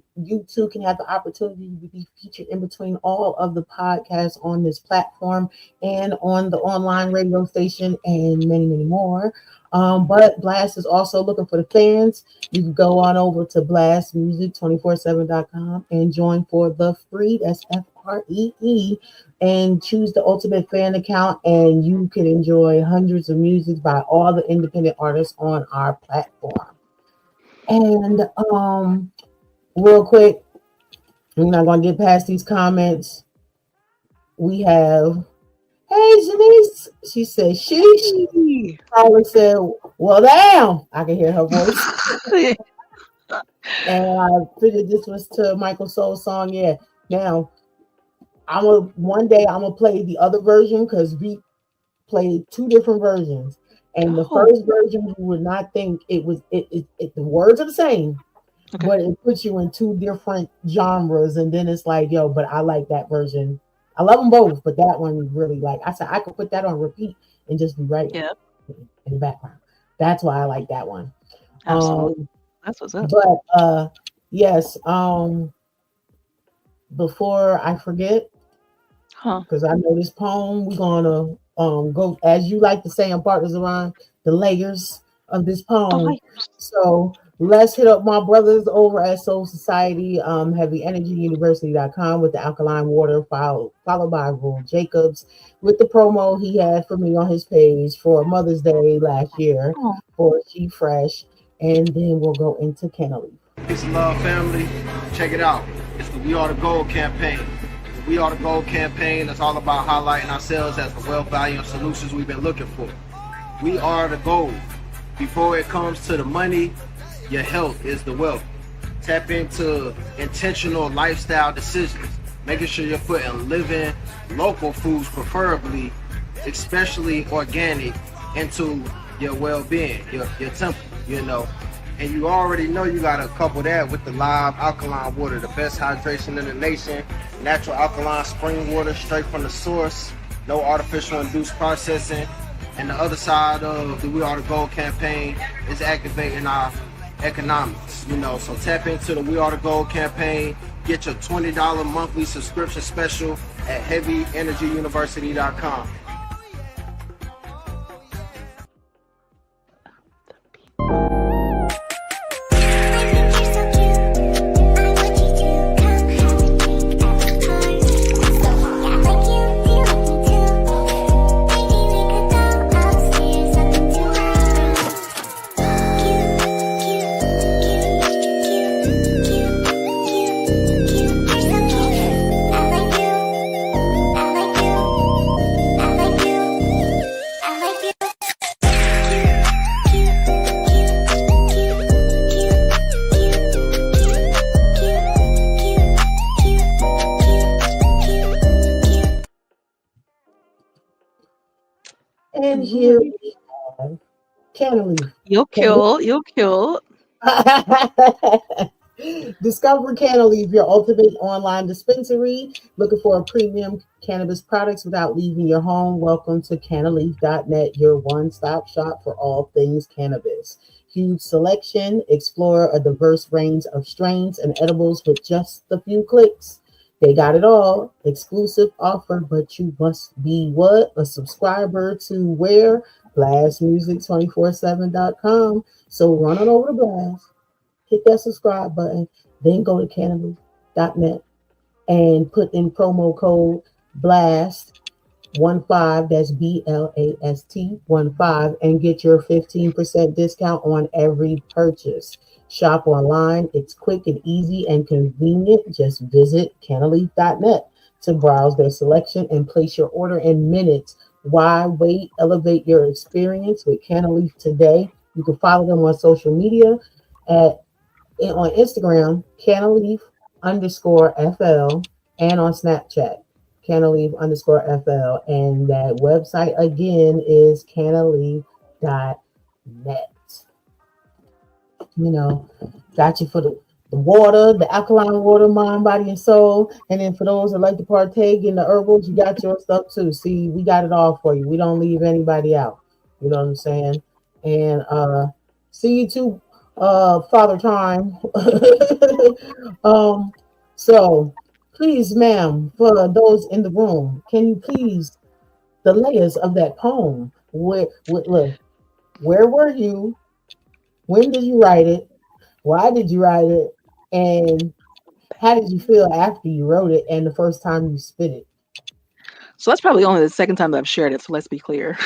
too can have the opportunity to be featured in between all of the podcasts on this platform and on the online radio station and many, many more. But Blast is also looking for the fans. You can go on over to blastmusic247.com and join for the free, that's FREE, and choose the ultimate fan account, and you can enjoy hundreds of music by all the independent artists on our platform. And real quick, we're not gonna get past these comments. We have, hey Janice, she said sheesh. Hey. Paula said, well damn, I can hear her voice. And I figured this was to Michael Soul's song. Yeah. Now one day I'm gonna play the other version because we played two different versions. And the Oh, first version, you would not think it was the words are the same, okay. but it puts you in two different genres. And then it's like, yo, but I like that version. I love them both, but that one really, like I said, I could put that on repeat and just be right Yeah, in the background. That's why I like that one. absolutely. Um, That's what's up. but yes, before I forget, Huh. because I know this poem, we're gonna go, as you like to say in Partners Around, the layers of this The poem. lights. So let's hit up my brothers over at Soul Society, HeavyEnergyUniversity.com with the alkaline water, followed by Rule Jacobs with the promo he had for me on his page for Mother's Day last year Oh, for She Fresh, and then we'll go into Kennelly. Peace and love, family. Check it out. It's the We Are the Gold campaign. The We Are the Gold campaign is all about highlighting ourselves as the wealth, value, and solutions we've been looking for. We are the gold. Before it comes to the money, your health is the wealth. Tap into intentional lifestyle decisions, making sure you're putting living, local foods preferably, especially organic, into your well-being, your temple, you know. And you already know you gotta couple that with the live alkaline water, the best hydration in the nation, natural alkaline spring water straight from the source, no artificial induced processing. And the other side of the We Are the Gold campaign is activating our economics, you know. So tap into the We Are the Gold campaign, get your $20 monthly subscription special at HeavyEnergyUniversity.com. And here we have Kennelly. you'll kill. You'll kill. Discover Canaleaf, your ultimate online dispensary. Looking for a premium cannabis products without leaving your home? Welcome to Canaleaf.net, your one-stop shop for all things cannabis. Huge selection. Explore a diverse range of strains and edibles with just a few clicks. They got it all. Exclusive offer, but you must be what? A subscriber to where? BlastMusic247.com. So run on over to Blast, hit that subscribe button, then go to Canaleaf.net and put in promo code BLAST15, that's BLAST15, and get your 15% discount on every purchase. Shop online. It's quick and easy and convenient. Just visit Canaleaf.net to browse their selection and place your order in minutes. Why wait? Elevate your experience with Canaleaf today. You can follow them on social media at on Instagram, Canaleaf underscore FL, and on Snapchat, Canaleaf underscore FL. And that website again is canaleaf.net. You know, got you for the water, the alkaline water, mind, body, and soul. And then for those that like to partake in the herbals, you got your stuff too. See, we got it all for you. We don't leave anybody out. You know what I'm saying? And see you too, Father Time. um, so please, ma'am, for those in the room, can you please the layers of that poem? Look, where were you? When did you write it? Why did you write it? And how did you feel after you wrote it and the first time you spit it? So that's probably only the second time that I've shared it. So let's be clear.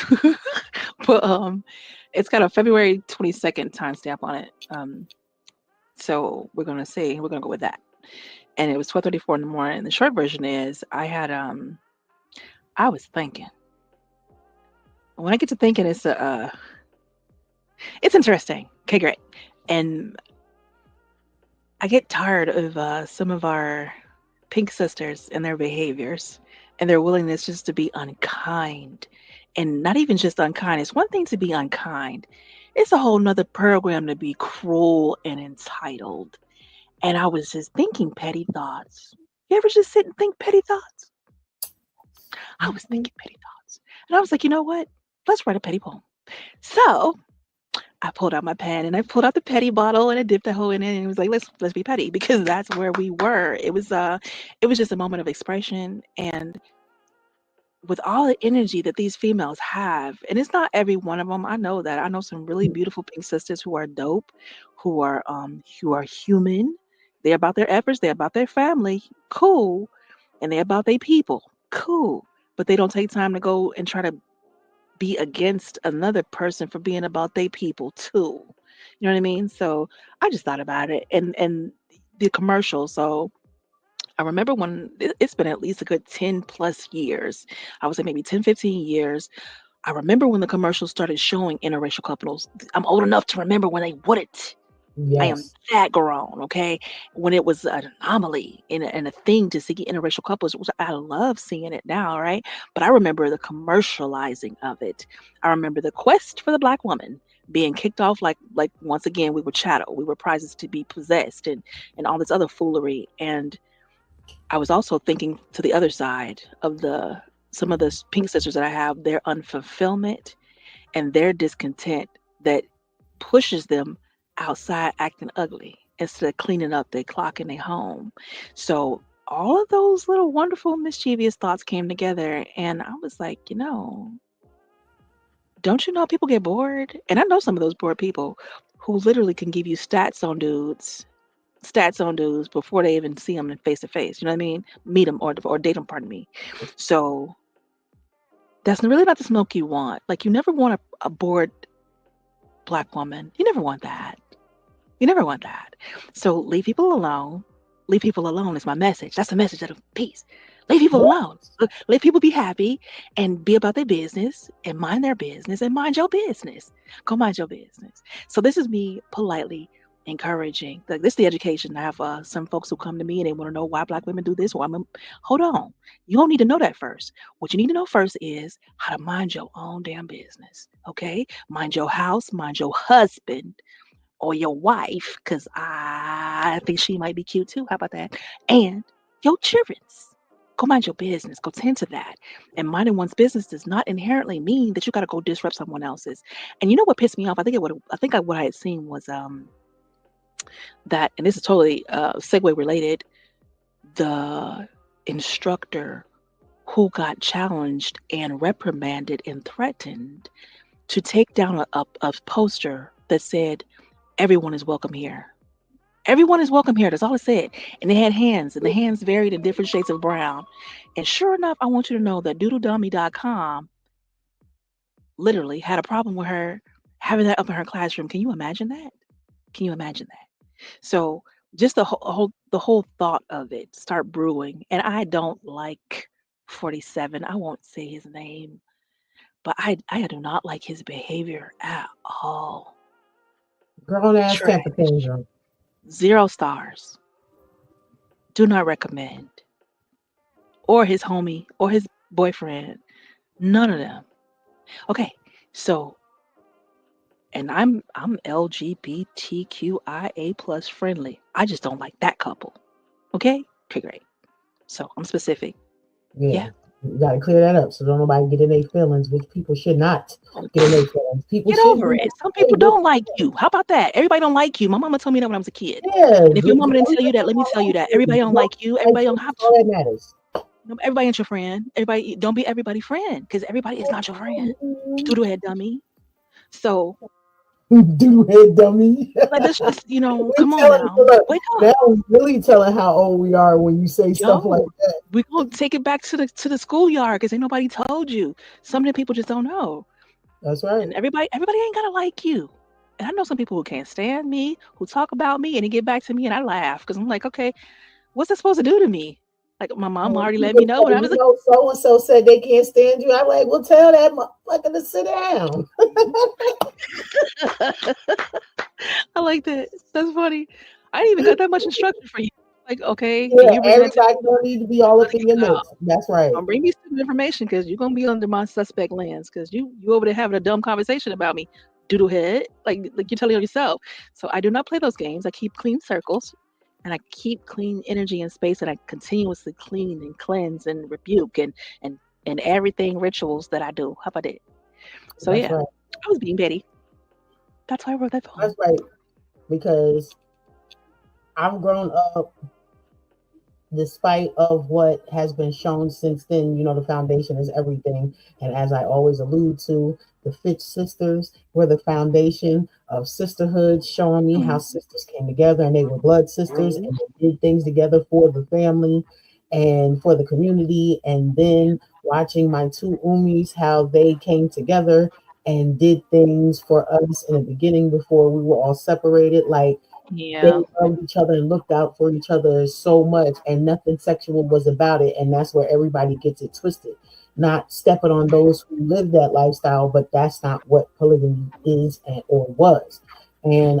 But it's got a February 22nd timestamp on it. So we're gonna go with that. And it was 12:34 in the morning. The short version is I was thinking. When I get to thinking, it's interesting. Okay, great. And I get tired of some of our pink sisters and their behaviors and their willingness just to be unkind. And not even just unkind. It's one thing to be unkind. It's a whole nother program to be cruel and entitled. And I was just thinking petty thoughts. You ever just sit and think petty thoughts? I was Mhm. thinking petty thoughts. And I was like, you know what? Let's write a petty poem. So I pulled out my pen and I pulled out the petty bottle and I dipped a hole in it and it was like, let's be petty because that's where we were. It was just a moment of expression and with all the energy that these females have, and it's not every one of them. I know that. I know some really beautiful pink sisters who are dope, who are human. They're about their efforts, they're about their family, cool, and they're about their people, cool. But they don't take time to go and try to be against another person for being about their people too. You know what I mean? So I just thought about it and the commercial. So I remember when it's been at least a good 10 plus years. I would say maybe 10, 15 years. I remember when the commercials started showing interracial couples. I'm old enough to remember when they wouldn't. I am Yes. that grown, okay? When it was an anomaly and a thing to see interracial couples, which I love seeing it now, right? But I remember the commercializing of it. I remember the quest for the black woman being kicked off like once again we were chattel, we were prizes to be possessed and all this other foolery. And I was also thinking to the other side of the some of the pink sisters that I have, their unfulfillment and their discontent that pushes them outside acting ugly instead of cleaning up their clock in their home. So all of those little wonderful mischievous thoughts came together and I was like, don't you know people get bored? And I know some of those bored people who literally can give you stats on dudes before they even see them face to face. You know what I mean? Meet them or date them. Pardon me. So that's really not the smoke you want. Like you never want a bored black woman. You never want that. You never want that. So leave people alone. Leave people alone is my message. That's the message of peace. Leave people alone. Yes. Let people be happy and be about their business and mind their business and mind your business. Go mind your business. So this is me politely encouraging. Like this is the education. I have some folks who come to me and they want to know why black women do this. Hold on. You don't need to know that first. What you need to know first is how to mind your own damn business. Okay? Mind your house, mind your husband or your wife, because I think she might be cute too. How about that? And your children's. Go mind your business. Go tend to that. And minding one's business does not inherently mean that you got to go disrupt someone else's. And you know what pissed me off? What I had seen was that, and this is totally segue related. The instructor who got challenged and reprimanded and threatened to take down a poster that said everyone is welcome here. Everyone is welcome here. That's all it said. And they had hands, and the hands varied in different shades of brown. And sure enough, I want you to know that doodledummy.com literally had a problem with her having that up in her classroom. Can you imagine that? Can you imagine that? So just the whole the whole thought of it start brewing. And I don't like 47. I won't say his name, but I do not like his behavior at all. Grown ass Trash. temper tantrum. 0 stars. Do not recommend. Or his homie or his boyfriend. None of them. Okay, so and I'm LGBTQIA plus friendly. I just don't like that couple. Okay? Okay, great. So I'm specific. Yeah. Yeah. You gotta clear that up so don't nobody get in their feelings, which people should not get in their feelings. People Get should over be it. Some hey, people good don't like you. How about that? Everybody don't like you. My mama told me that when I was a kid. yeah, And if your good mama didn't tell you that, let me tell you that. Everybody don't like you. Everybody don't have all to. that matters. Everybody ain't your friend. Everybody don't be everybody friend because everybody is not your friend. Doodle head dummy. So Do head dummy. like let's just, We come on telling now. look, Wake now up. we're really telling how old we are when you say stuff like Yo, that. we gonna take it back to the schoolyard because ain't nobody told you. Some of the people just don't know. That's right. And everybody ain't gotta like you. And I know some people who can't stand me, who talk about me, and they get back to me, and I laugh because I'm like, okay, what's that supposed to do to me? Like my mom already let me know when I was a So and so said they can't stand you. I'm like, well, tell that motherfucker to sit down. I like that. That's funny. I didn't even got that much instruction for you. Like, okay, Yeah, can you bring that to everybody don't need to be all up let's in get your it out. mix. That's right. Bring me some information because you're gonna be under my suspect lens because you over there having a dumb conversation about me, doodle head. Like you're telling on yourself. So I do not play those games. I keep clean circles and I keep clean energy and space and I continuously clean and cleanse and rebuke and everything rituals that I do. How about it? So That's yeah, right. I was being petty. That's why I wrote that poem. That's right. Because I've grown up despite of what has been shown since then. The foundation is everything. And as I always allude to, the Fitch sisters were the foundation of sisterhood, showing me how sisters came together and they were blood sisters and they did things together for the family and for the community. And then watching my two Umis, how they came together and did things for us in the beginning before we were all separated. Like, they Yeah. loved each other and looked out for each other so much, and nothing sexual was about it. And that's where everybody gets it twisted. Not stepping on those who live that lifestyle, but that's not what polygamy is or was. And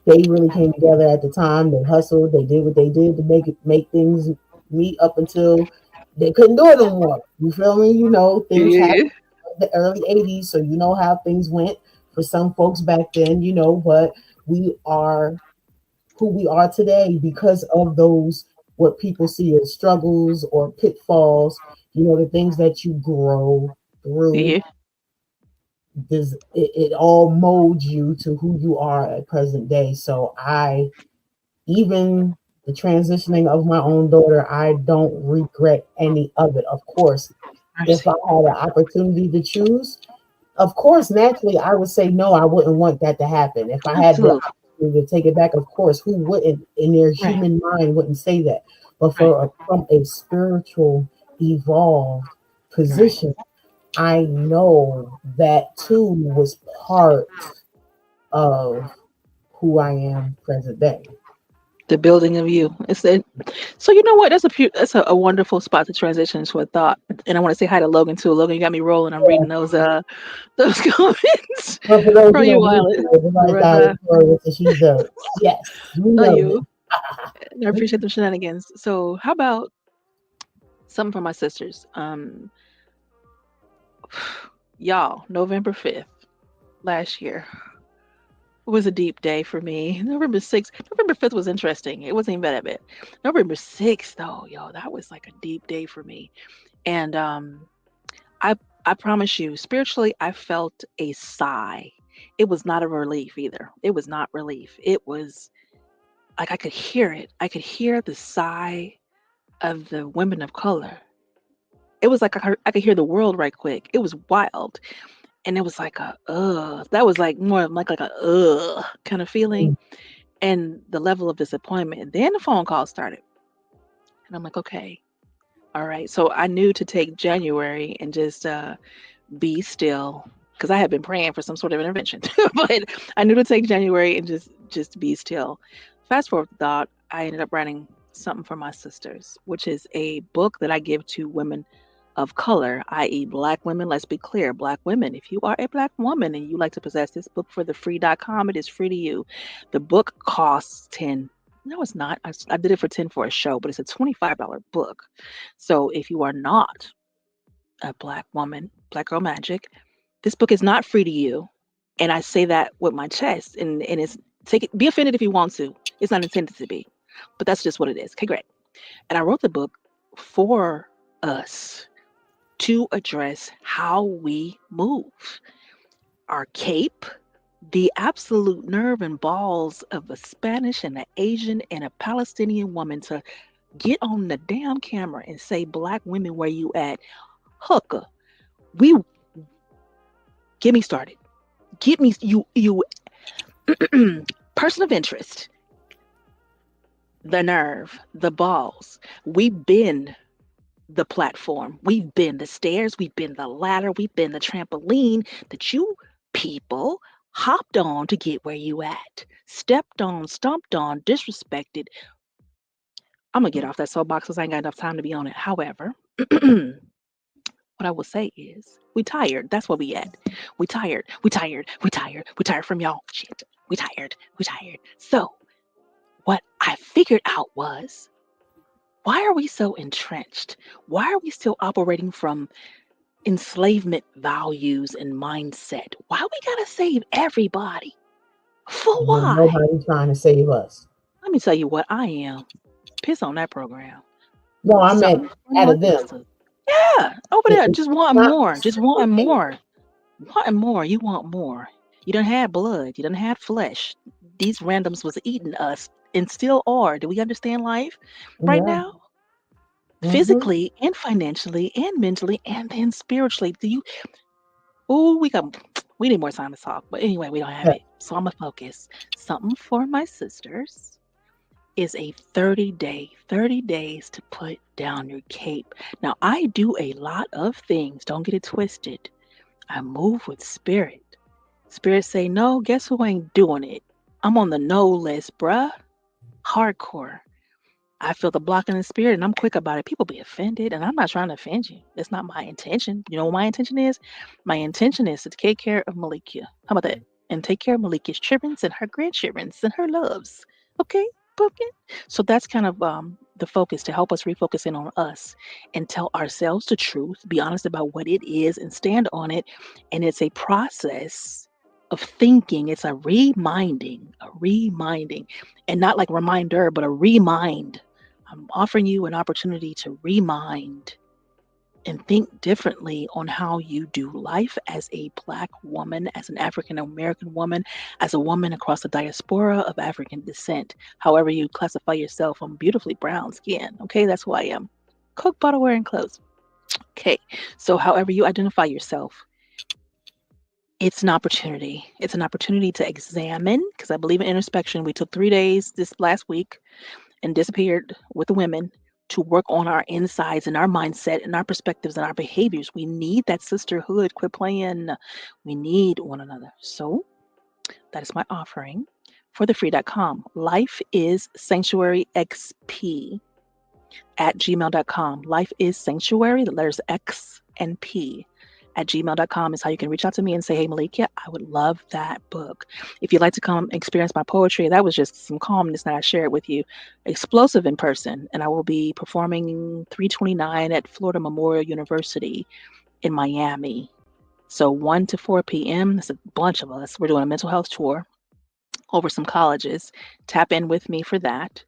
they really came together at the time. They hustled. They did what they did to make things meet up until they couldn't do it no more. You feel me? Things happened in the early '80s, so you know how things went for some folks back then. But we are who we are today because of those what people see as struggles or pitfalls, the things that you grow through. Yeah. It all molds you to who you are at present day. So even the transitioning of my own daughter, I don't regret any of it. Of course, if I had an opportunity to choose, of course, naturally, I would say no, I wouldn't want that to happen. If I had the Absolutely. opportunity to take it back, of course, who wouldn't in their Right. human mind wouldn't say that? But Right. from a spiritual, evolved position, I know that too was part of who I am present day. The building of you. So you know what? That's a wonderful spot to transition to a thought. And I want to say hi to Logan too. Logan, you got me rolling. I'm reading those comments But for those from who you, don't know, Violet. the right guy, Brother, she's a yes, you love know you. it. And I appreciate the shenanigans. So how about something for my sisters? Y'all, November 5th last year was a deep day for me. November 6th, November 5th was interesting. It wasn't even that bad. November 6th, though, yo, that was like a deep day for me. And I I promise you, spiritually, I felt a sigh. It was not a relief either. It was not relief. It was like I could hear it. I could hear the sigh of the women of color. It was like I could hear the world right quick. It was wild. And it was like a that was like more of like a kind of feeling and the level of disappointment. And then the phone call started. And I'm like, okay, all right. So I knew to take January and just be still because I had been praying for some sort of intervention. But I knew to take January and just be still. Fast forward the thought, I ended up writing something for my sisters, which is a book that I give to women of color, i.e., Black women. Let's be clear, Black women. If you are a Black woman and you like to possess this book for the free.com, it is free to you. The book costs 10. No, it's not. I did it for 10 for a show, but it's a $25 book. So if you are not a Black woman, Black Girl Magic, this book is not free to you. And I say that with my chest. And it's take it, be offended if you want to. It's not intended to be, but that's just what it is. Okay, great. And I wrote the book for us to address how we move. Our cape, the absolute nerve and balls of a Spanish and an Asian and a Palestinian woman to get on the damn camera and say, Black women, where you at? Hooker, we get me started. Get me you person of interest, the nerve, the balls. We've been the platform, we've been the stairs, we've been the ladder, we've been the trampoline that you people hopped on to get where you at. Stepped on, stomped on, disrespected. I'm gonna get off that soapbox because I ain't got enough time to be on it. However, what I will say is, we tired. That's where we at. We tired. We tired. We tired. We tired from y'all shit. We tired. We tired. So, what I figured out was, why are we so entrenched? Why are we still operating from enslavement values and mindset? Why we gotta save everybody? For Ain't why? nobody trying to save us. Let me tell you what I am. Piss on that program. No, I meant Something for out my of them. sisters. Yeah, over there, just wanting Not- more, just wanting more, wanting more. You want more. You done had blood. You done had flesh. These randoms was eating us and still are. Do we understand life right Yeah. now? Mhm. Physically and financially and mentally and then spiritually. Do you? Oh, we need more time to talk. But anyway, we don't have Yeah. it. So I'm gonna focus. Something for my sisters is a 30 days to put down your cape. Now, I do a lot of things. Don't get it twisted. I move with spirit. Spirit say no, guess who ain't doing it? I'm on the no list, bruh. Hardcore. I feel the block in the spirit and I'm quick about it. People be offended and I'm not trying to offend you. That's not my intention. You know what my intention is? My intention is to take care of Malikia. How about that? And take care of Malikia's children and her grandchildren and her loves. Okay? Pumpkin? So that's kind of the focus to help us refocus in on us and tell ourselves the truth, be honest about what it is and stand on it. And it's a process of thinking. It's a reminding, and not like reminder, but a remind. I'm offering you an opportunity to remind and think differently on how you do life as a Black woman, as an African American woman, as a woman across the diaspora of African descent. However you classify yourself, I'm beautifully brown skin. Okay, that's who I am. Coke bottle wearing clothes. Okay, so however you identify yourself, it's an opportunity. It's an opportunity to examine, because I believe in introspection. We took 3 days this last week and disappeared with the women to work on our insides and our mindset and our perspectives and our behaviors. We need that sisterhood. Quit playing. We need one another. So that is my offering for the free.com. Life is sanctuary XP at gmail.com. Life is sanctuary, the letters X and P at gmail.com is how you can reach out to me and say, hey, Malikia, I would love that book. If you'd like to come experience my poetry, that was just some calmness that I shared with you. Explosive in person. And I will be performing 329 at Florida Memorial University in Miami. So 1 to 4 p.m. There's a bunch of us. We're doing a mental health tour over some colleges. Tap in with me for that.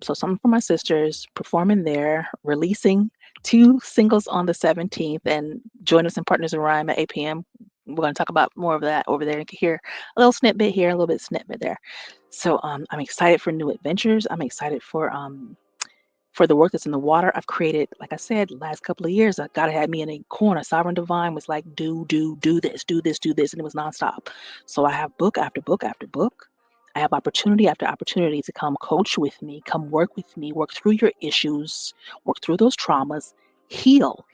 So something for my sisters, performing there, releasing 2 singles on the 17th, and join us in Partners in Rhyme at 8 p.m. We're going to talk about more of that over there. You can hear a little snippet here, a little bit snippet there. So I'm excited for new adventures. I'm excited for the work that's in the water. I've created, like I said, last couple of years, God had me in a corner. Sovereign Divine was like, do this, do this, do this. And it was nonstop. So I have book after book after book. I have opportunity after opportunity to come coach with me, come work with me, work through your issues, work through those traumas, heal.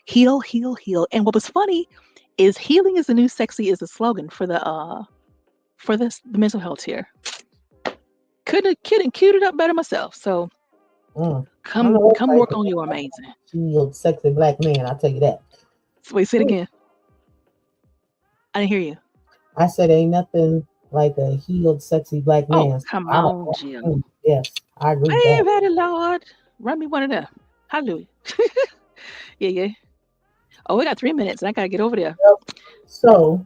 And what was funny is healing is the new sexy is the slogan for the mental health here. couldn't cute it up better myself. So I don't come know what work type on your amazing. of healed, sexy black man. I'll tell you that. So wait, say it again. I didn't hear you. I said ain't nothing like a healed, sexy black Oh, man. So come I don't. on, Jill. Yes, I agree with Hey, that. ready, Lord. Run me one of them. Hallelujah. Yeah, yeah. Oh, we got 3 minutes and I gotta get over there. So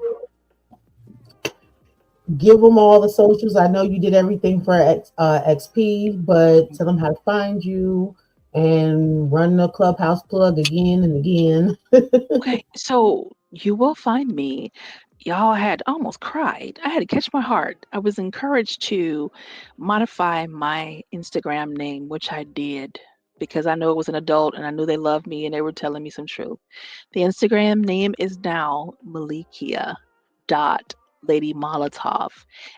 give them all the socials. I know you did everything for XP, but tell them how to find you and run the clubhouse plug again and again. Okay, so you will find me. Y'all had almost cried. I had to catch my heart. I was encouraged to modify my Instagram name, which I did because I know it was an adult and I knew they loved me and they were telling me some truth. The Instagram name is now Malikia dot Lady Molotov,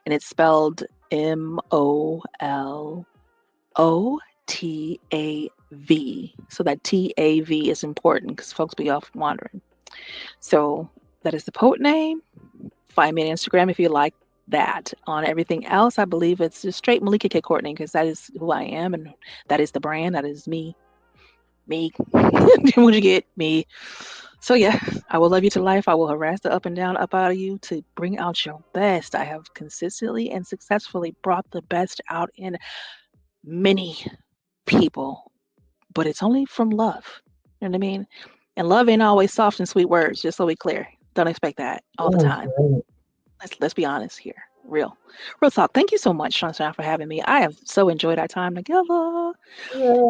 and it's spelled MOLOTAV. So that TAV is important because folks be off wandering. So that is the poet name. Find me on Instagram if you like that. On everything else, I believe it's just straight Malika K. Courtney because that is who I am and that is the brand. That is me. Me. What'd you get? Me. So yeah, I will love you to life. I will harass the up and down up out of you to bring out your best. I have consistently and successfully brought the best out in many people, but it's only from love. You know what I mean? And love ain't always soft and sweet words, just so we clear. Don't expect that all the time. Let's be honest here. Real talk. Thank you so much, Sunshine, for having me. I have so enjoyed our time together.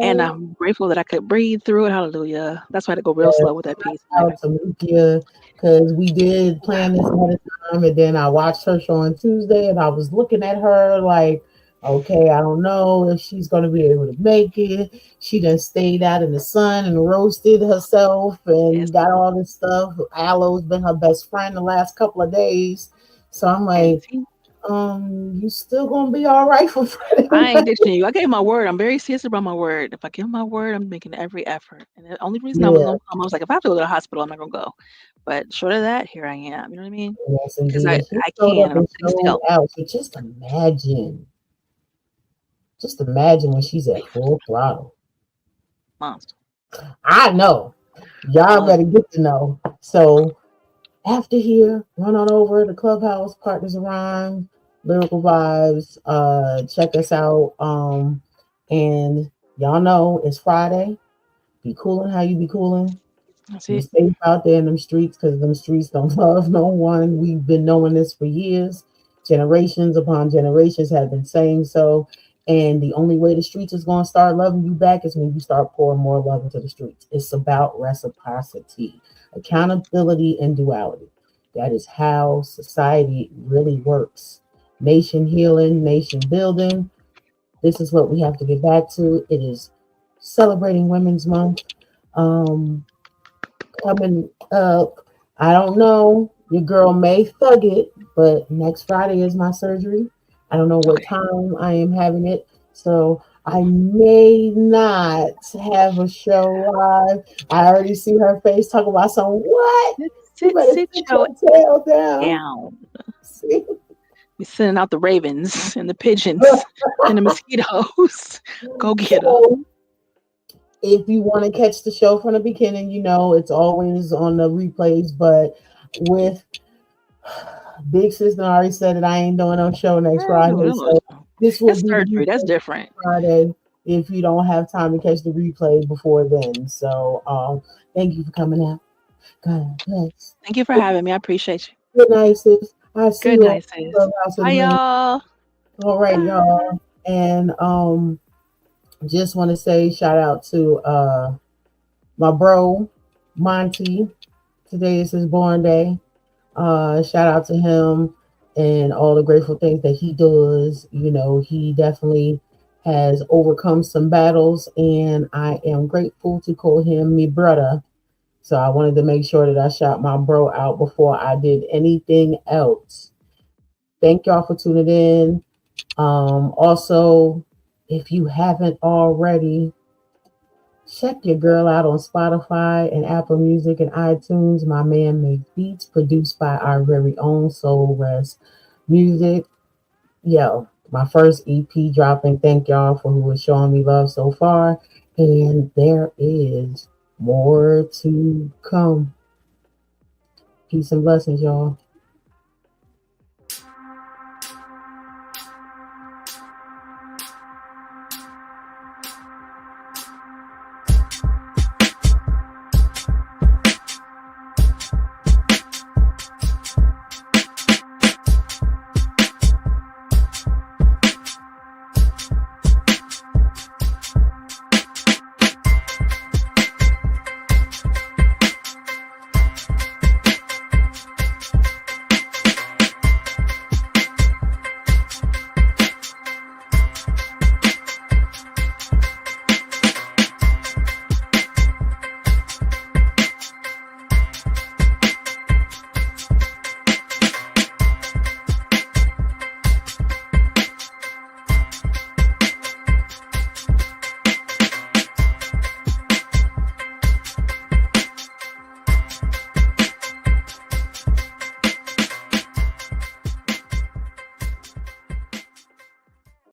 And I'm grateful that I could breathe through it. Hallelujah. That's why I had to go real slow with that piece. Out to Malikia because we did plan this ahead of time, and then I watched her show on Tuesday, and I was looking at her like, okay, I don't know if she's going to be able to make it. She done stayed out in the sun and roasted herself and got all this stuff. Aloe's been her best friend the last couple of days, so I'm like, you still gonna be all right for Friday. I ain't ditching you. I gave my word. I'm very serious about my word. If I give my word, I'm making every effort. And the only reason I was gonna come, I was like, if I have to go to the hospital, I'm not gonna go. But short of that, here I am. You know what I mean? Yes, Because indeed. I can. And I'm still out. So just imagine when she's at full throttle. Monster. I know. Y'all better get to know. So after here, run on over to Clubhouse, Partners Around, Lyrical Vibes. Check us out. And y'all know it's Friday. Be cooling how you be cooling. Be safe out there in them streets because them streets don't love no one. We've been knowing this for years. Generations upon generations have been saying so. And the only way the streets is going to start loving you back is when you start pouring more love into the streets. It's about reciprocity, accountability, and duality. That is how society really works. Nation healing, nation building. This is what we have to get back to. It is celebrating Women's Month. Coming up, I don't know. Your girl may thug it, but next Friday is my surgery. I don't know what time I am having it, so I may not have a show live. I already see her face talking about some what? Sit your tail down. You're sending out the ravens and the pigeons and the mosquitoes. Go get them. If you want to catch the show from the beginning, you know it's always on the replays. But with Big Sister already said that I ain't doing no show next Friday, so this will be surgery. That's different. Friday if you don't have time to catch the replay before then. So, thank you for coming out. God bless. Thank you for having me. I appreciate you. Good night, sis. I see Good night, sis. Bye, y'all. All right, y'all, and just want to say shout out to my bro Monty. Today is his born day. Shout out to him and all the grateful things that he does. You know, he definitely has overcome some battles, and I am grateful to call him me brother. So I wanted to make sure that I shout my bro out before I did anything else. Thank y'all for tuning in. Also, if you haven't already, check your girl out on Spotify and Apple Music and iTunes. My man makes beats produced by our very own Soul Rest Music. Yo, My first EP dropping. Thank y'all for who is showing me love so far. And there is more to come. Peace and blessings, y'all.